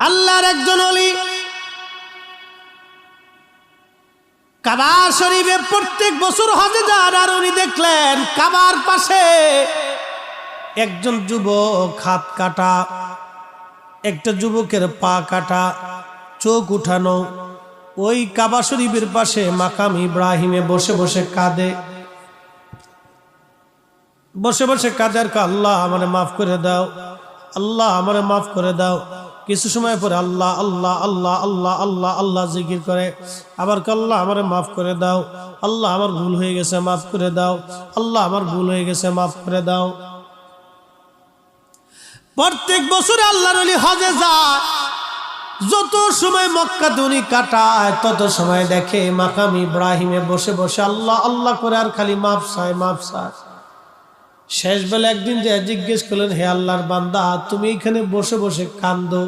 আল্লাহর একজন ওলি কাবা শরীফে প্রত্যেক বছর হজে যান, আর উনি দেখলেন কাবার পাশে একজন যুবক হাত কাটা, একটা যুবকের পা কাটা, চোখ উঠানো, ওই কাবা শরীফের পাশে মাকাম ইব্রাহিমে বসে বসে কাঁদে, বসে বসে কাঁদে আর আল্লাহ আমারে মাফ করে দাও, আল্লাহ আমারে মাফ করে দাও। কিছু সময় পরে আল্লাহ আল্লাহ আল্লাহ আল্লাহ আল্লাহ আল্লাহ জিকির করে, আবার আল্লাহ আমারে মাফ করে দাও, আল্লাহ আমার ভুল হয়ে গেছে মাফ করে দাও, আল্লাহ আমার ভুল হয়ে গেছে মাফ করে দাও। প্রত্যেক বছরে আল্লাহর ওলি হজে যায়, যত সময় মক্কাতে উনি কাটায় তত সময় দেখে মাকাম ইব্রাহিমে বসে বসে আল্লাহ আল্লাহ করে আর খালি মাফ চায় মাফ চায়। শেষ বেলা একদিন যে জিজ্ঞেস করলেন, হে আল্লাহর বান্দা, তুমি এখানে বসে বসে কান্দো,